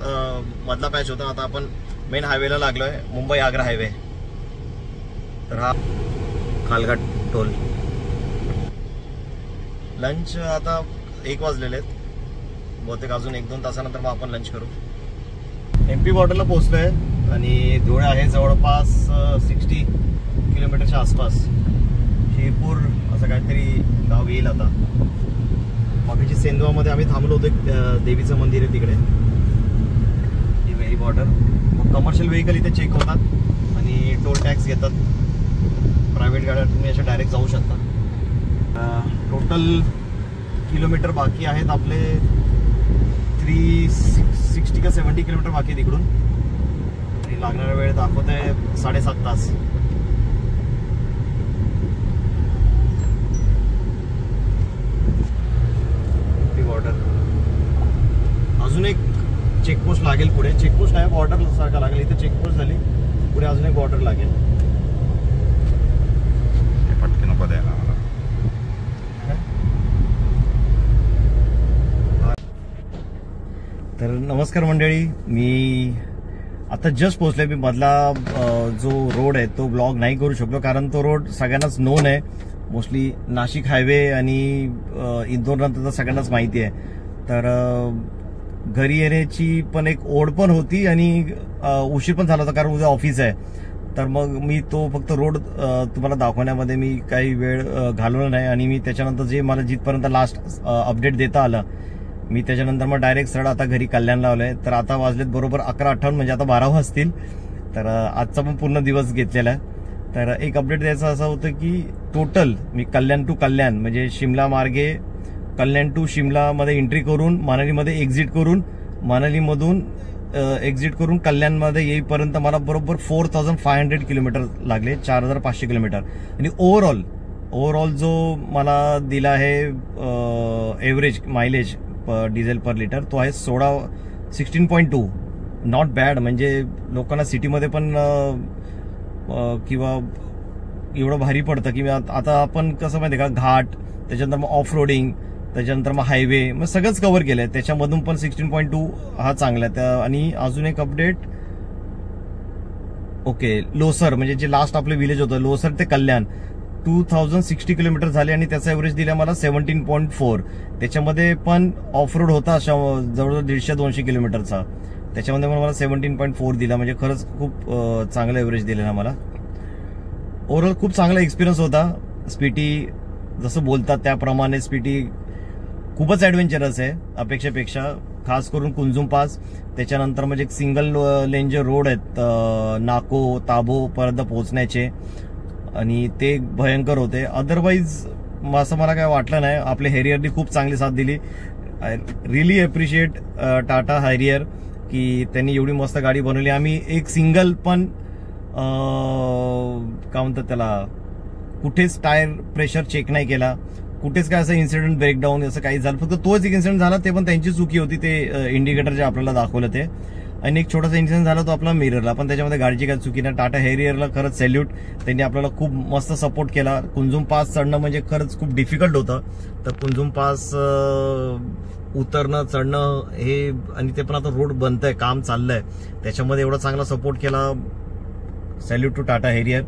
मधला पॅच होता. आता आपण मेन हायवेला लागलोय, मुंबई आग्रा हायवे. तर हा खालघाट टोल. लंच आता 1 वाजलेले आहेत, बहुतेक अजून 1-2 तासानंतर मग आपण लंच करू. MP बॉर्डरला पोहोचलोय आणि धुळे आहे जवळपास 60 किलोमीटरच्या आसपास. शिरपूर असं काहीतरी गाव येईल आता. बाकीची सेंदवामध्ये आम्ही थांबलो होतो, देवीचं मंदिर आहे तिकडे. ही वेरी बॉर्डर. मग कमर्शियल व्हेकल इथे चेक होतात आणि टोल टॅक्स घेतात. प्रायव्हेट गाड्या तुम्ही अशा डायरेक्ट जाऊ शकता. टोटल किलोमीटर बाकी आहेत आपले 360 का 70 किलोमीटर बाकी आहे तिकडून. आणि लागणारा वेळ दाखवत आहे 7.5 तास. बॉर्डर अजून एक चेकपोस्ट लागेल पुढे. चेकपोस्ट नाही, बॉर्डर सारखा लागेल. इथे चेकपोस्ट झाली, पुढे अजून एक बॉर्डर लागेल. पटकन नको द्यायला मला. तर नमस्कार मंडळी, मी आता जस्ट पोहोचलोय. मी मधला जो रोड आहे तो ब्लॉग नाही करू शकलो, कारण तो रोड सगळ्यांनाच नोन आहे. मोस्टली नाशिक हायवे आणि इंदोर नंतर तर सगळ्यांनाच माहिती आहे. तर घरी येण्याची पण एक ओढ पण होती आणि उशीर पण झाला होता, कारण उद्या ऑफिस आहे. तर मग मी तो फक्त रोड तुम्हाला दाखवण्यामध्ये मी काही वेळ घालवला नाही. आणि मी त्याच्यानंतर जे मला जिथपर्यंत लास्ट अपडेट देता आलं, मी त्याच्यानंतर मग डायरेक्ट सरळ आता घरी कल्याण लावलंय. तर आता वाजलेत बरोबर 11:58, म्हणजे आता 12 वाजतील. तर आजचा पण पूर्ण दिवस घेतलेला आहे. तर एक अपडेट द्यायचं असं होतं की टोटल मी कल्याण टू कल्याण म्हणजे शिमला मार्गे कल्याण टू शिमलामध्ये एंट्री करून मनालीमध्ये एक्झिट करून मनालीमधून एक्झिट करून कल्याणमध्ये येईपर्यंत मला बरोबर 4500 किलोमीटर लागले, 4500 किलोमीटर. आणि ओव्हरऑल जो मला दिला आहे average mileage diesel per litre तो आहे 16.2. Not bad. म्हणजे लोकांना सिटीमध्ये पण किंवा एवढं भारी पडतं की आता आपण कसं माहिती का, घाट, त्याच्यानंतर मग ऑफ रोडिंग, त्याच्यानंतर मग हायवे, मग सगळंच कव्हर केलंय. त्याच्यामधून पण 16.2 हा चांगला आहे. आणि अजून एक अपडेट, ओके, लोसर म्हणजे जे लास्ट आपलं विलेज होतं लोसर ते कल्याण 2060 किलोमीटर झाले आणि त्याचा एव्हरेज दिला मला 17.4. त्याच्यामध्ये पण ऑफ रोड होता जवळजवळ 150-200 किलोमीटरचा, त्याच्यामध्ये पण मला 17.4 दिला. म्हणजे खरंच खूप चांगला एव्हरेज दिलेला मला. ओव्हरऑल खूप चांगला एक्सपिरियन्स होता. स्पीटी जसं बोलतात त्याप्रमाणे स्पीटी खूपच ऍडव्हेंचरस आहे अपेक्षेपेक्षा, खास करून कुंजुम पास. त्याच्यानंतर म्हणजे सिंगल लेन जे रोड आहेत नाको ताबो पर्यंत पोहोचण्याचे, आणि ते भयंकर होते. अदरवाईज असं मला काय वाटलं नाही. आपल्या हॅरियरनी खूप चांगली साथ दिली. I really appreciate Tata Harrier की त्यांनी एवढी मस्त गाडी बनवली. आम्ही एक सिंगल पण काय म्हणतात त्याला, कुठेच टायर प्रेशर चेक नाही केला, कुठेच काय असं इन्सिडेंट ब्रेकडाऊन असं काही झालं. फक्त तोच एक इन्सिडेंट झाला, ते पण त्यांची चुकी होती. ते इंडिकेटर जे आपल्याला दाखवलं ते, आणि एक छोटासा इन्सिडेंट झाला तो आपला मिररला, पण त्याच्यामध्ये गाडीची काही चुकी नाही. टाटा हॅरियरला खरंच सॅल्यूट. त्यांनी आपल्याला खूप मस्त सपोर्ट केला. कुंजुम पास चढणं म्हणजे खरंच खूप डिफिकल्ट होतं. तर कुंजुम पास उतरणं चढणं हे, आणि ते पण आता रोड बनतंय, काम चाललंय, त्याच्यामध्ये एवढा चांगला सपोर्ट केला. Salute to Tata Harrier.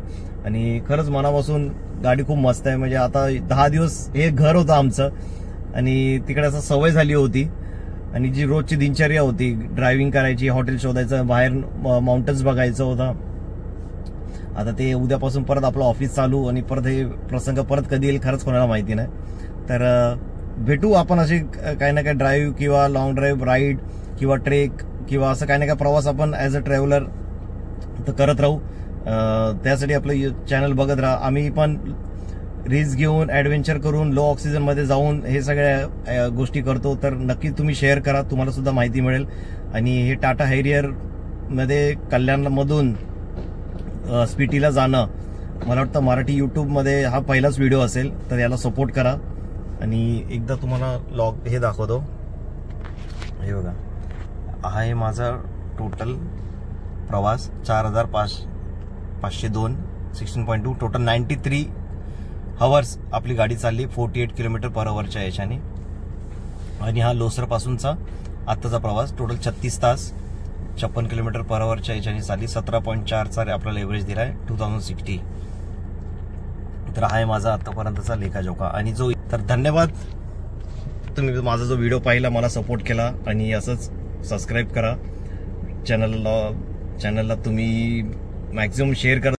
आणि खरंच मनापासून गाडी खूप मस्त आहे. म्हणजे आता 10 दिवस हे घर होतं आमचं आणि तिकडे असं सवय झाली होती, आणि जी रोजची दिनचर्या होती, ड्रायव्हिंग करायची, हॉटेल शोधायचं, बाहेर माउंटन्स बघायचं होता. आता ते उद्यापासून परत आपलं ऑफिस चालू, आणि परत हे प्रसंग परत कधी येईल खरंच कोणाला माहिती नाही. तर भेटू आपण असे काही ना काही ड्राईव्ह किंवा लॉंग ड्राईव्ह, राईड किंवा ट्रेक किंवा असं काही ना काही प्रवास आपण ऍज अ ट्रॅव्हलर तर करत राहू. त्यासाठी आपलं चॅनल बघत राहा. आम्ही पण रिस्क घेऊन ऍडव्हेंचर करून लो ऑक्सिजन मध्ये जाऊन हे सगळ्या गोष्टी करतो. तर नक्की तुम्ही शेअर करा, तुम्हाला सुद्धा माहिती मिळेल. आणि हे टाटा हॅरियर मध्ये कल्याणमधून स्पीटीला जाणं, मला वाटतं मराठी युट्यूबमध्ये हा पहिलाच व्हिडिओ असेल, तर याला सपोर्ट करा. आणि एकदा तुम्हाला लॉग हे दाखवतो. हे बघा, हा आहे माझा टोटल प्रवास 4502, 16.2, टोटल 93 हवर्स आपली गाडी चालली 48 किलोमीटर पर अवरच्या याच्याने. आणि हा लोसर पासूनचा आत्ताचा प्रवास टोटल 36 तास 56 किलोमीटर पर अवरच्या याच्याने चालली. 17.4चा आपल्याला एव्हरेज दिलाय 2060. तर हा आहे माझा आतापर्यंतचा लेखाजोखा. आणि जो तर धन्यवाद, तुम्ही माझा जो व्हिडिओ पाहिला, मला सपोर्ट केला, आणि असंच सबस्क्राईब करा चॅनलला. तुम्ही मॅक्झिमम शेअर करा.